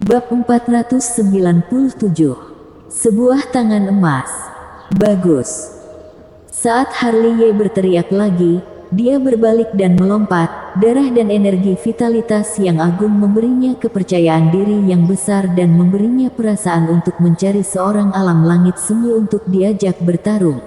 Bab 497. Sebuah tangan emas. Bagus. Saat Harley berteriak lagi, dia berbalik dan melompat. Darah dan energi vitalitas yang agung memberinya kepercayaan diri yang besar dan memberinya perasaan untuk mencari seorang alam langit semu untuk diajak bertarung.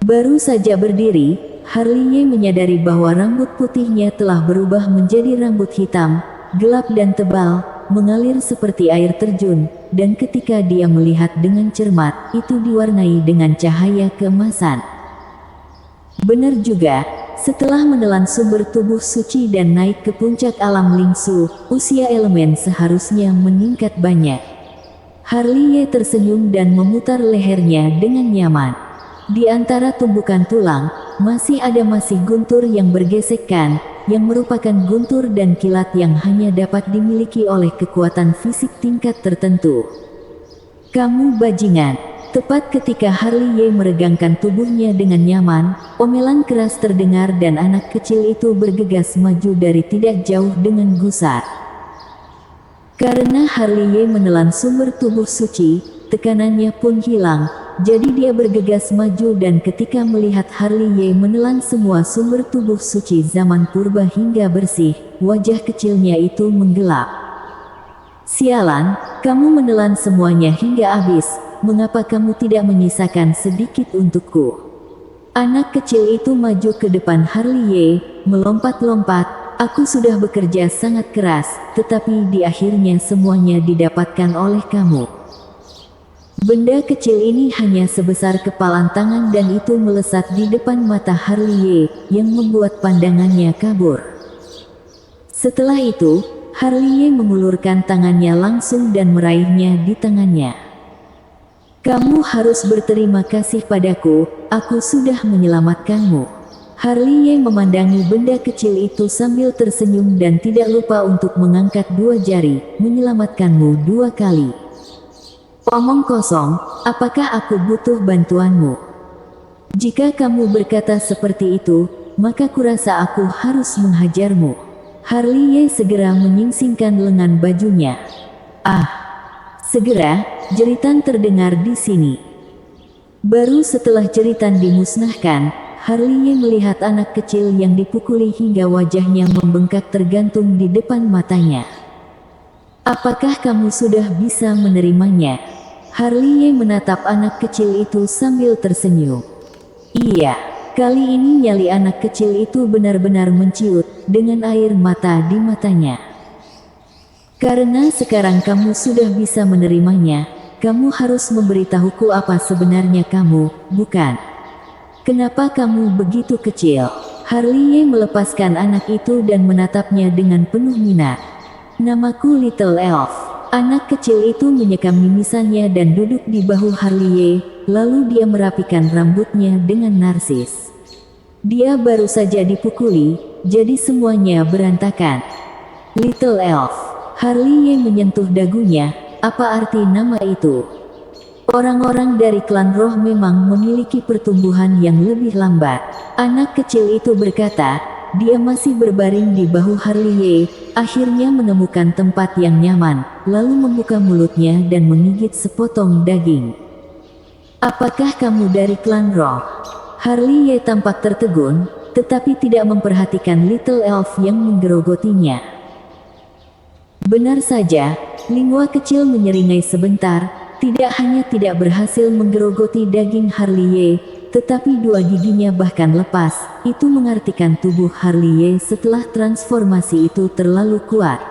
Baru saja berdiri, Harley menyadari bahwa rambut putihnya telah berubah menjadi rambut hitam, gelap dan tebal, mengalir seperti air terjun, dan ketika dia melihat dengan cermat, itu diwarnai dengan cahaya keemasan. Benar juga, setelah menelan sumber tubuh suci dan naik ke puncak alam Lingsu, usia elemen seharusnya meningkat banyak. Harley tersenyum dan memutar lehernya dengan nyaman. Di antara tumbukan tulang, masih guntur yang bergesekan, yang merupakan guntur dan kilat yang hanya dapat dimiliki oleh kekuatan fisik tingkat tertentu. "Kamu bajingan!" Tepat ketika Harley meregangkan tubuhnya dengan nyaman, omelan keras terdengar dan anak kecil itu bergegas maju dari tidak jauh dengan gusar. Karena Harley menelan sumber tubuh suci, tekanannya pun hilang. Jadi dia bergegas maju dan ketika melihat Harley menelan semua sumber tubuh suci zaman purba hingga bersih, wajah kecilnya itu menggelap. "Sialan, kamu menelan semuanya hingga habis, mengapa kamu tidak menyisakan sedikit untukku?" Anak kecil itu maju ke depan Harley, melompat-lompat. "Aku sudah bekerja sangat keras, tetapi di akhirnya semuanya didapatkan oleh kamu." Benda kecil ini hanya sebesar kepalan tangan dan itu melesat di depan mata Harley, yang membuat pandangannya kabur. Setelah itu, Harley mengulurkan tangannya langsung dan meraihnya di tangannya. "Kamu harus berterima kasih padaku, aku sudah menyelamatkanmu." Harley memandangi benda kecil itu sambil tersenyum dan tidak lupa untuk mengangkat dua jari, "Menyelamatkanmu 2 kali. Omong kosong, apakah aku butuh bantuanmu? Jika kamu berkata seperti itu, maka kurasa aku harus menghajarmu." Harley segera menyingsingkan lengan bajunya. "Ah!" Segera, jeritan terdengar di sini. Baru setelah jeritan dimusnahkan, Harley melihat anak kecil yang dipukuli hingga wajahnya membengkak tergantung di depan matanya. "Apakah kamu sudah bisa menerimanya?" Harley menatap anak kecil itu sambil tersenyum. "Iya." Kali ini nyali anak kecil itu benar-benar menciut, dengan air mata di matanya. "Karena sekarang kamu sudah bisa menerimanya, kamu harus memberitahuku apa sebenarnya kamu, bukan? Kenapa kamu begitu kecil?" Harley melepaskan anak itu dan menatapnya dengan penuh minat. "Namaku Little Elf." Anak kecil itu menyekam mimisannya dan duduk di bahu Harley, lalu dia merapikan rambutnya dengan narsis. Dia baru saja dipukuli, jadi semuanya berantakan. "Little Elf." Harley menyentuh dagunya. "Apa arti nama itu?" Orang-orang dari klan roh memang memiliki pertumbuhan yang lebih lambat. Anak kecil itu berkata. Dia masih berbaring di bahu Harley, akhirnya menemukan tempat yang nyaman, lalu membuka mulutnya dan menggigit sepotong daging. "Apakah kamu dari klan roh?" Harley tampak tertegun, tetapi tidak memperhatikan Little Elf yang menggerogotinya. Benar saja, Lingua kecil menyeringai sebentar, tidak hanya tidak berhasil menggerogoti daging Harley, tetapi 2 giginya bahkan lepas. Itu mengartikan tubuh Harley setelah transformasi itu terlalu kuat.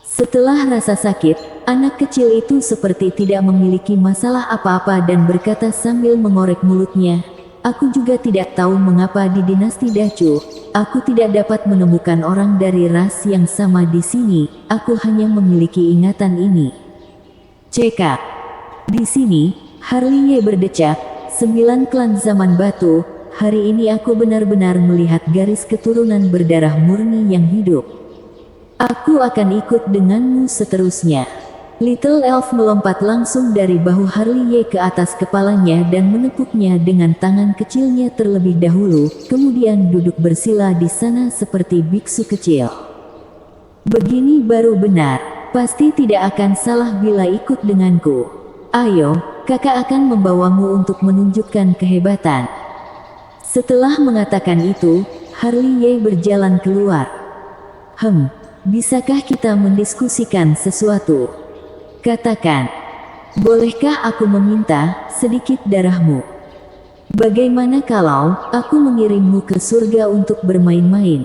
Setelah rasa sakit, anak kecil itu seperti tidak memiliki masalah apa-apa dan berkata sambil mengorek mulutnya, "Aku juga tidak tahu mengapa di dinasti Dacu, aku tidak dapat menemukan orang dari ras yang sama di sini, aku hanya memiliki ingatan ini." Cekak. Di sini, Harley berdecak, 9 klan zaman batu, hari ini aku benar-benar melihat garis keturunan berdarah murni yang hidup. Aku akan ikut denganmu seterusnya. Little Elf melompat langsung dari bahu Harley ke atas kepalanya dan menepuknya dengan tangan kecilnya terlebih dahulu, kemudian duduk bersila di sana seperti biksu kecil. Begini baru benar, pasti tidak akan salah bila ikut denganku. Ayo, kakak akan membawamu untuk menunjukkan kehebatan. Setelah mengatakan itu, Harley Ye berjalan keluar. Bisakah kita mendiskusikan sesuatu? Katakan, bolehkah aku meminta sedikit darahmu? Bagaimana kalau aku mengirimmu ke surga untuk bermain-main?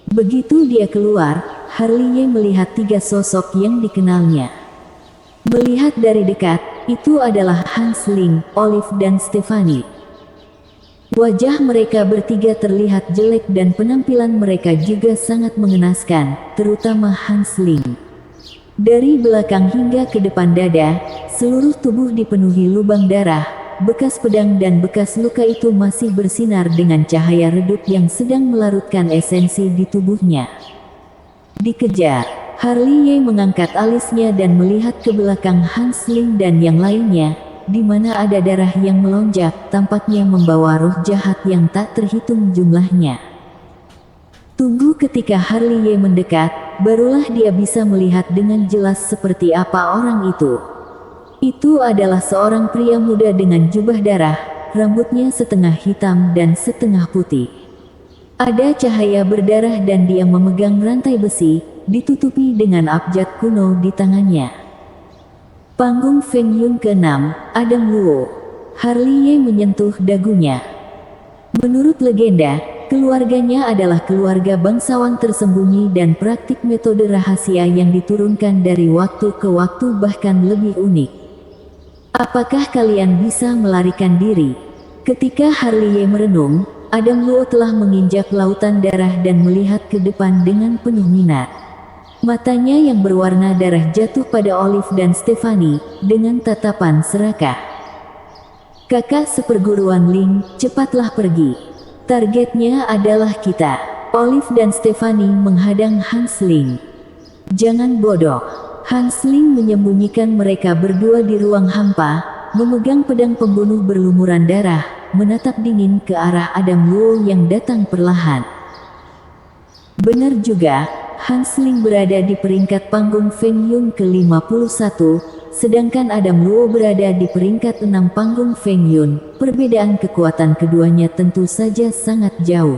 Begitu dia keluar, Harley Ye melihat 3 sosok yang dikenalnya. Melihat dari dekat, itu adalah Hans Ling, Olive dan Stephanie. Wajah mereka bertiga terlihat jelek dan penampilan mereka juga sangat mengenaskan, terutama Hans Ling. Dari belakang hingga ke depan dada, seluruh tubuh dipenuhi lubang darah, bekas pedang dan bekas luka itu masih bersinar dengan cahaya redup yang sedang melarutkan esensi di tubuhnya. Dikejar, Harley Ye mengangkat alisnya dan melihat ke belakang Hans Ling dan yang lainnya, di mana ada darah yang melonjak, tampaknya membawa roh jahat yang tak terhitung jumlahnya. Tunggu, ketika Harley Ye mendekat, barulah dia bisa melihat dengan jelas seperti apa orang itu. Itu adalah seorang pria muda dengan jubah darah, rambutnya setengah hitam dan setengah putih. Ada cahaya berdarah dan dia memegang rantai besi, ditutupi dengan abjad kuno di tangannya. Panggung Feng Yun ke-6, Adam Luo. Harley Ye menyentuh dagunya. Menurut legenda, keluarganya adalah keluarga bangsawan tersembunyi dan praktik metode rahasia yang diturunkan dari waktu ke waktu bahkan lebih unik. Apakah kalian bisa melarikan diri? Ketika Harley Ye merenung, Adam Luo telah menginjak lautan darah dan melihat ke depan dengan penuh minat. Matanya yang berwarna darah jatuh pada Olive dan Stephanie, dengan tatapan serakah. Kakak seperguruan Ling, cepatlah pergi. Targetnya adalah kita. Olive dan Stephanie menghadang Hans Ling. Jangan bodoh. Hans Ling menyembunyikan mereka berdua di ruang hampa, memegang pedang pembunuh berlumuran darah, menatap dingin ke arah Adam Luo yang datang perlahan. Benar juga, Hans Ling berada di peringkat panggung Feng Yun ke-51, sedangkan Adam Luo berada di peringkat 6 panggung Feng Yun. Perbedaan kekuatan keduanya tentu saja sangat jauh.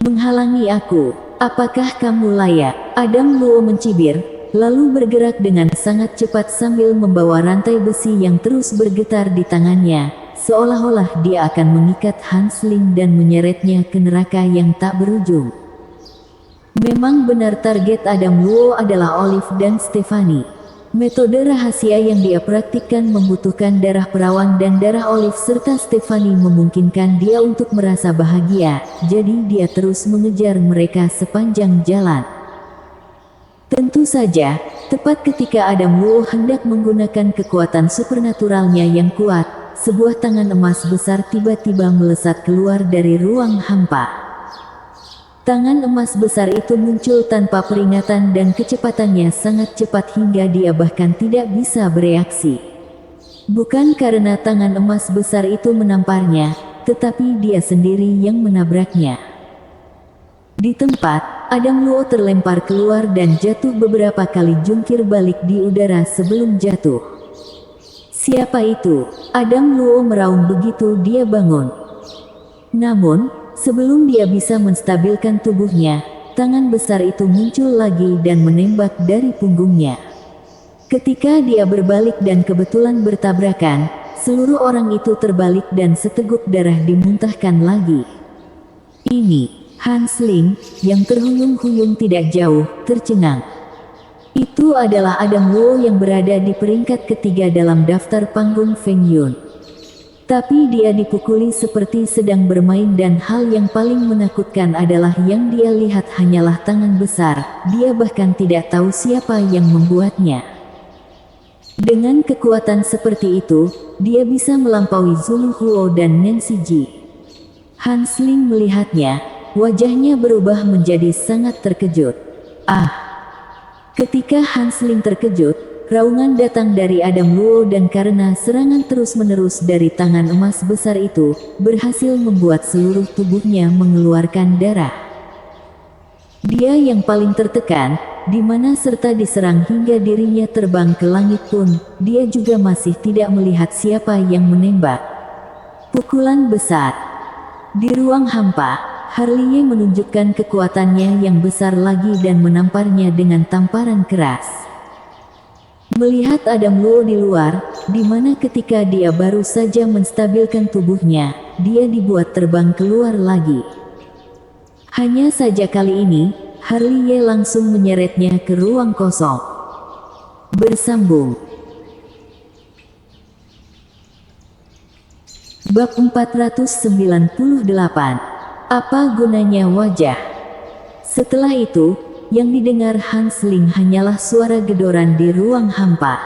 Menghalangi aku, apakah kamu layak? Adam Luo mencibir, lalu bergerak dengan sangat cepat sambil membawa rantai besi yang terus bergetar di tangannya, seolah-olah dia akan mengikat Hans Ling dan menyeretnya ke neraka yang tak berujung. Memang benar target Adam Luo adalah Olive dan Stephanie. Metode rahasia yang dia praktikkan membutuhkan darah perawan dan darah Olive serta Stephanie memungkinkan dia untuk merasa bahagia, jadi dia terus mengejar mereka sepanjang jalan. Tentu saja, tepat ketika Adam Luo hendak menggunakan kekuatan supernaturalnya yang kuat, sebuah tangan emas besar tiba-tiba melesat keluar dari ruang hampa. Tangan emas besar itu muncul tanpa peringatan dan kecepatannya sangat cepat hingga dia bahkan tidak bisa bereaksi. Bukan karena tangan emas besar itu menamparnya, tetapi dia sendiri yang menabraknya. Di tempat, Adam Luo terlempar keluar dan jatuh beberapa kali jungkir balik di udara sebelum jatuh. Siapa itu? Adam Luo meraung begitu dia bangun. Namun, sebelum dia bisa menstabilkan tubuhnya, tangan besar itu muncul lagi dan menembak dari punggungnya. Ketika dia berbalik dan kebetulan bertabrakan, seluruh orang itu terbalik dan seteguk darah dimuntahkan lagi. Ini Hans Ling, yang terhuyung-huyung tidak jauh, tercengang. Itu adalah Adam Luo yang berada di peringkat ketiga dalam daftar panggung Feng Yun. Tapi dia dipukuli seperti sedang bermain dan hal yang paling menakutkan adalah yang dia lihat hanyalah tangan besar, dia bahkan tidak tahu siapa yang membuatnya. Dengan kekuatan seperti itu, dia bisa melampaui Zulu Huo dan Nancy Ji. Hans Ling melihatnya. Wajahnya berubah menjadi sangat terkejut. Ketika Hans Ling terkejut, raungan datang dari Adam Luo dan karena serangan terus-menerus dari tangan emas besar itu, berhasil membuat seluruh tubuhnya mengeluarkan darah. Dia yang paling tertekan, di mana serta diserang hingga dirinya terbang ke langit pun, dia juga masih tidak melihat siapa yang menembak. Pukulan besar. Di ruang hampa, Harley menunjukkan kekuatannya yang besar lagi dan menamparnya dengan tamparan keras. Melihat Adam Luo di luar, di mana ketika dia baru saja menstabilkan tubuhnya, dia dibuat terbang keluar lagi. Hanya saja kali ini, Harley langsung menyeretnya ke ruang kosong. Bersambung. Bab 498. Apa gunanya wajah? Setelah itu, yang didengar Hans Ling hanyalah suara gedoran di ruang hampa.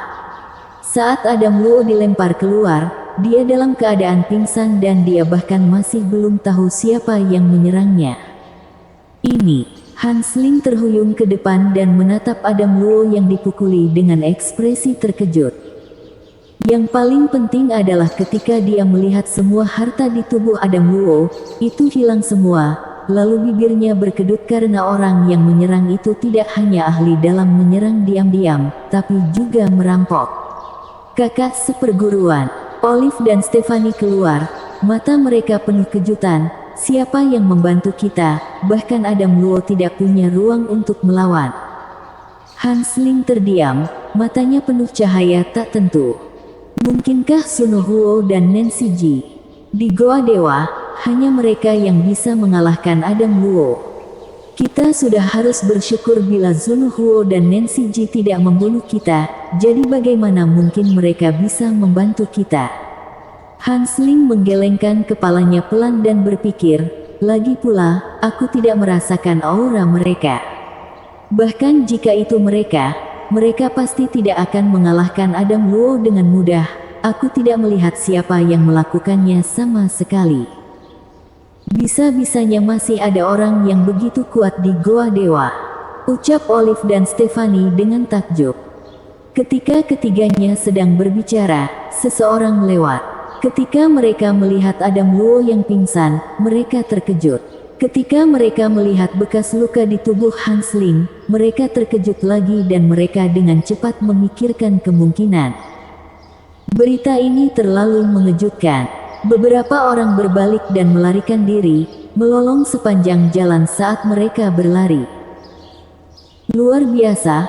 Saat Adam Luo dilempar keluar, dia dalam keadaan pingsan dan dia bahkan masih belum tahu siapa yang menyerangnya. Ini, Hans Ling terhuyung ke depan dan menatap Adam Luo yang dipukuli dengan ekspresi terkejut. Yang paling penting adalah ketika dia melihat semua harta di tubuh Adam Luo, itu hilang semua. Lalu bibirnya berkedut karena orang yang menyerang itu tidak hanya ahli dalam menyerang diam-diam, tapi juga merampok. Kakak seperguruan, Olive dan Stephanie keluar, mata mereka penuh kejutan. Siapa yang membantu kita? Bahkan Adam Luo tidak punya ruang untuk melawan. Hans Ling terdiam, matanya penuh cahaya tak tentu. Mungkinkah Suno Huo dan Nancy Ji? Di Goa Dewa, hanya mereka yang bisa mengalahkan Adam Luo. Kita sudah harus bersyukur bila Suno Huo dan Nancy Ji tidak membunuh kita, jadi bagaimana mungkin mereka bisa membantu kita? Hans Ling menggelengkan kepalanya pelan dan berpikir, lagi pula, aku tidak merasakan aura mereka. Bahkan jika itu mereka pasti tidak akan mengalahkan Adam Luo dengan mudah. Aku tidak melihat siapa yang melakukannya sama sekali. Bisa-bisanya masih ada orang yang begitu kuat di Goa Dewa, ucap Olive dan Stephanie dengan takjub. Ketika ketiganya sedang berbicara, seseorang lewat. Ketika mereka melihat Adam Luo yang pingsan, mereka terkejut. Ketika mereka melihat bekas luka di tubuh Hans Ling, mereka terkejut lagi dan mereka dengan cepat memikirkan kemungkinan. Berita ini terlalu mengejutkan. Beberapa orang berbalik dan melarikan diri, melolong sepanjang jalan saat mereka berlari. Luar biasa,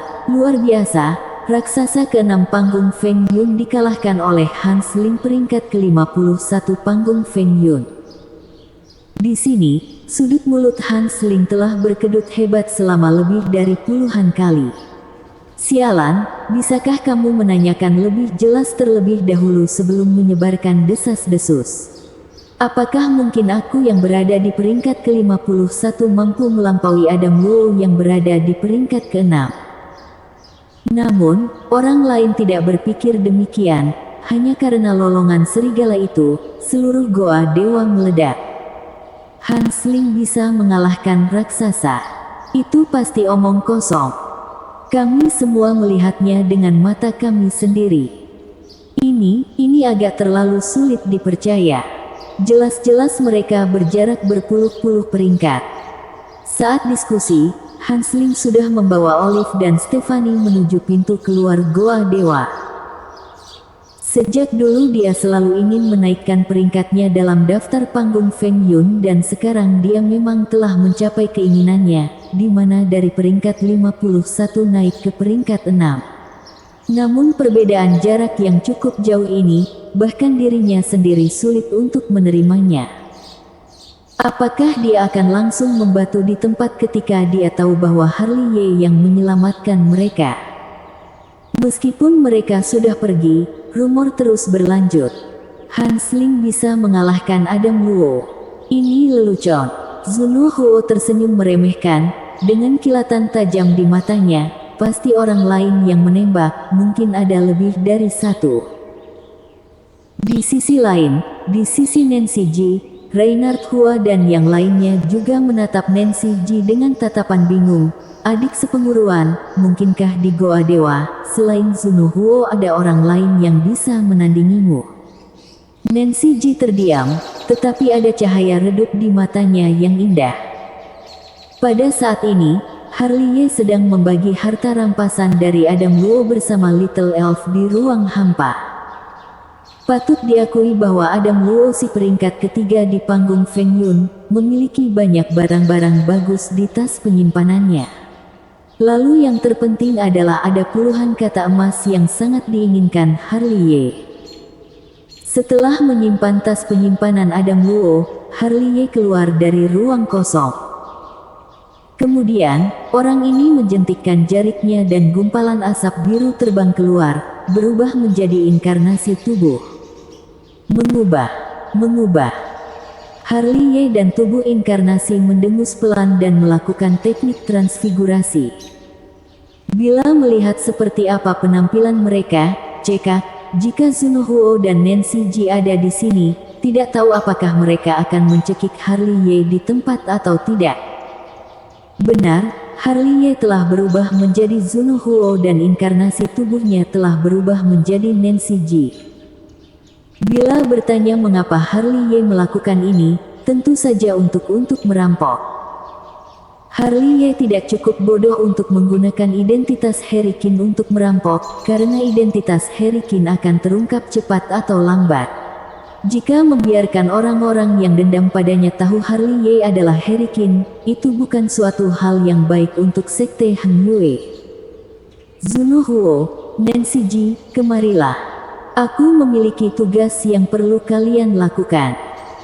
raksasa ke-6 panggung Feng Yun dikalahkan oleh Hans Ling peringkat ke-51 panggung Feng Yun. Di sini, sudut mulut Hans Ling telah berkedut hebat selama lebih dari puluhan kali. Sialan, bisakah kamu menanyakan lebih jelas terlebih dahulu sebelum menyebarkan desas-desus? Apakah mungkin aku yang berada di peringkat ke-51 mampu melampaui Adam Luo yang berada di peringkat ke-6? Namun, orang lain tidak berpikir demikian, hanya karena lolongan serigala itu, seluruh Goa Dewa meledak. Hans Ling bisa mengalahkan raksasa. Itu pasti omong kosong. Kami semua melihatnya dengan mata kami sendiri. Ini agak terlalu sulit dipercaya. Jelas-jelas mereka berjarak berpuluh-puluh peringkat. Saat diskusi, Hans Ling sudah membawa Olive dan Stephanie menuju pintu keluar Goa Dewa. Sejak dulu dia selalu ingin menaikkan peringkatnya dalam daftar panggung Feng Yun dan sekarang dia memang telah mencapai keinginannya, di mana dari peringkat 51 naik ke peringkat 6. Namun perbedaan jarak yang cukup jauh ini, bahkan dirinya sendiri sulit untuk menerimanya. Apakah dia akan langsung membatu di tempat ketika dia tahu bahwa Harley Ye yang menyelamatkan mereka? Meskipun mereka sudah pergi, rumor terus berlanjut. Hans Ling bisa mengalahkan Adam Luo. Ini lelucon. Suno Huo tersenyum meremehkan, dengan kilatan tajam di matanya. Pasti orang lain yang menembak, mungkin ada lebih dari satu. Di sisi lain, di sisi Nancy Ji, Reinhard Hua dan yang lainnya juga menatap Nancy Ji dengan tatapan bingung. Adik sepenguruan, mungkinkah di Goa Dewa, selain Suno Huo ada orang lain yang bisa menandingimu? Nancy Ji terdiam, tetapi ada cahaya redup di matanya yang indah. Pada saat ini, Harley sedang membagi harta rampasan dari Adam Luo bersama Little Elf di ruang hampa. Patut diakui bahwa Adam Luo si peringkat ketiga di panggung Feng Yun, memiliki banyak barang-barang bagus di tas penyimpanannya. Lalu yang terpenting adalah ada puluhan kata emas yang sangat diinginkan Harley. Setelah menyimpan tas penyimpanan Adam Luo, Harley keluar dari ruang kosong. Kemudian, orang ini menjentikkan jariknya dan gumpalan asap biru terbang keluar, berubah menjadi inkarnasi tubuh. Mengubah. Harley dan tubuh inkarnasi mendengus pelan dan melakukan teknik transfigurasi. Bila melihat seperti apa penampilan mereka, cekak, jika Zunohuo dan Nancy Ji ada di sini, tidak tahu apakah mereka akan mencekik Harley di tempat atau tidak. Benar, Harley telah berubah menjadi Zunohuo dan inkarnasi tubuhnya telah berubah menjadi Nancy Ji. Bila bertanya mengapa Harley melakukan ini, tentu saja untuk merampok. Harley tidak cukup bodoh untuk menggunakan identitas Harry Qin untuk merampok, karena identitas Harry Qin akan terungkap cepat atau lambat. Jika membiarkan orang-orang yang dendam padanya tahu Harley adalah Harry Qin, itu bukan suatu hal yang baik untuk sekte Heng Yue. Zunohuo, Nancy Ji, kemarilah. Aku memiliki tugas yang perlu kalian lakukan.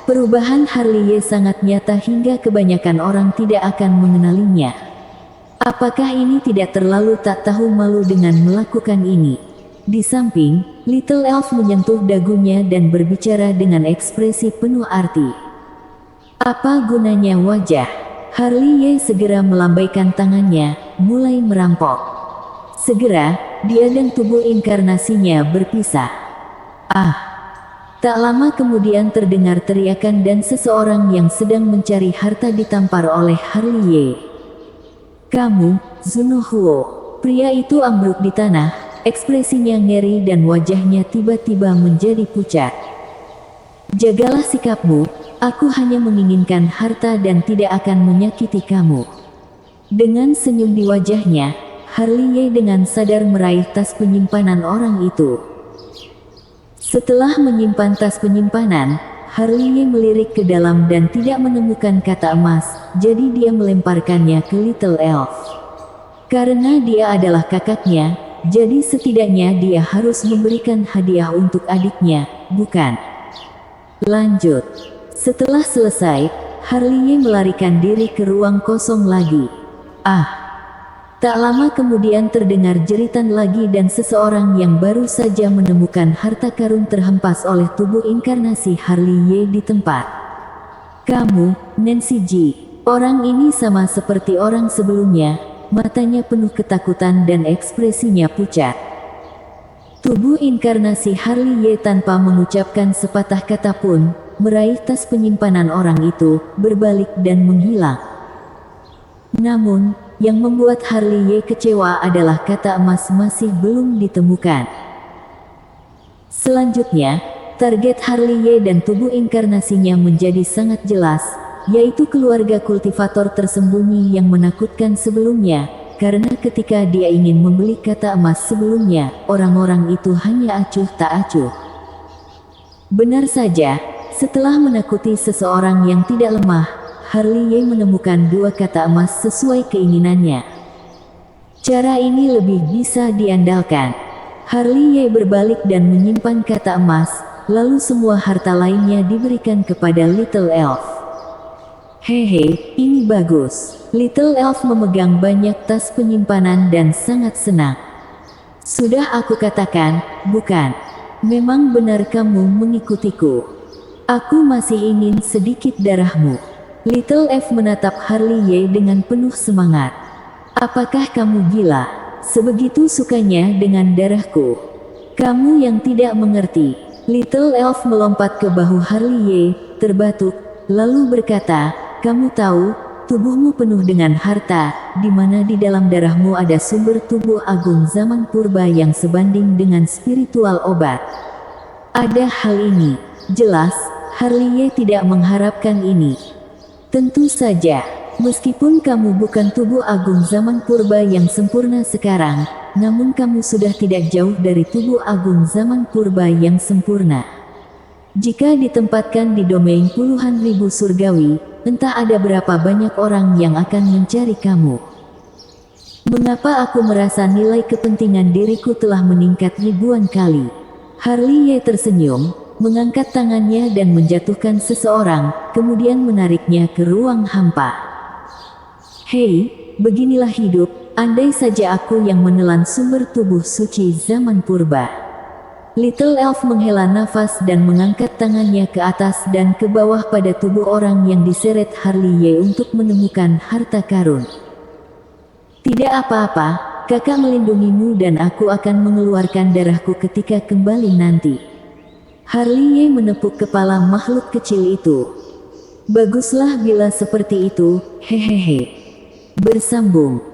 Perubahan Harley sangat nyata hingga kebanyakan orang tidak akan mengenalinya. Apakah ini tidak terlalu tak tahu malu dengan melakukan ini? Di samping, Little Elf menyentuh dagunya dan berbicara dengan ekspresi penuh arti. Apa gunanya wajah? Harley segera melambaikan tangannya, mulai merampok. Segera, dia dan tubuh inkarnasinya berpisah. Tak lama kemudian terdengar teriakan dan seseorang yang sedang mencari harta ditampar oleh Harley. Kamu, Zunohuo. Pria itu ambruk di tanah. Ekspresinya ngeri dan wajahnya tiba-tiba menjadi pucat. Jagalah sikapmu, aku hanya menginginkan harta dan tidak akan menyakiti kamu. Dengan senyum di wajahnya, Harley dengan sadar meraih tas penyimpanan orang itu. Setelah menyimpan tas penyimpanan, Harley melirik ke dalam dan tidak menemukan kata emas, jadi dia melemparkannya ke Little Elf. Karena dia adalah kakaknya, jadi setidaknya dia harus memberikan hadiah untuk adiknya, bukan? Lanjut. Setelah selesai, Harley melarikan diri ke ruang kosong lagi. Tak lama kemudian terdengar jeritan lagi dan seseorang yang baru saja menemukan harta karun terhempas oleh tubuh inkarnasi Harley di tempat. Kamu, Nancy Ji. Orang ini sama seperti orang sebelumnya. Matanya penuh ketakutan dan ekspresinya pucat. Tubuh inkarnasi Harley tanpa mengucapkan sepatah kata pun, meraih tas penyimpanan orang itu, berbalik dan menghilang. Namun, yang membuat Harley kecewa adalah kata emas masih belum ditemukan. Selanjutnya, target Harley dan tubuh inkarnasinya menjadi sangat jelas, yaitu keluarga kultivator tersembunyi yang menakutkan sebelumnya, karena ketika dia ingin membeli kata emas sebelumnya, orang-orang itu hanya acuh tak acuh. Benar saja, setelah menakuti seseorang yang tidak lemah, Harley menemukan dua kata emas sesuai keinginannya. Cara ini lebih bisa diandalkan. Harley berbalik dan menyimpan kata emas, lalu semua harta lainnya diberikan kepada Little Elf. Hehe, ini bagus. Little Elf memegang banyak tas penyimpanan dan sangat senang. Sudah aku katakan, bukan? Memang benar kamu mengikutiku. Aku masih ingin sedikit darahmu. Little Elf menatap Harley dengan penuh semangat. Apakah kamu gila? Sebegitu sukanya dengan darahku. Kamu yang tidak mengerti. Little Elf melompat ke bahu Harley, terbatuk, lalu berkata, kamu tahu, tubuhmu penuh dengan harta, di mana di dalam darahmu ada sumber tubuh agung zaman purba yang sebanding dengan spiritual obat. Ada hal ini. Jelas, Harley tidak mengharapkan ini. Tentu saja, Meskipun kamu bukan tubuh agung zaman purba yang sempurna sekarang, namun kamu sudah tidak jauh dari tubuh agung zaman purba yang sempurna. Jika ditempatkan di domain puluhan ribu surgawi, entah ada berapa banyak orang yang akan mencari kamu. Mengapa aku merasa nilai kepentingan diriku telah meningkat ribuan kali? Harley tersenyum, mengangkat tangannya dan menjatuhkan seseorang, kemudian menariknya ke ruang hampa. Hei, beginilah hidup, andai saja aku yang menelan sumber tubuh suci zaman purba. Little Elf menghela nafas dan mengangkat tangannya ke atas dan ke bawah pada tubuh orang yang diseret Harley untuk menemukan harta karun. Tidak apa-apa, kakak melindungimu dan aku akan mengeluarkan darahku ketika kembali nanti. Harley menepuk kepala makhluk kecil itu. Baguslah bila seperti itu, hehehe. Bersambung.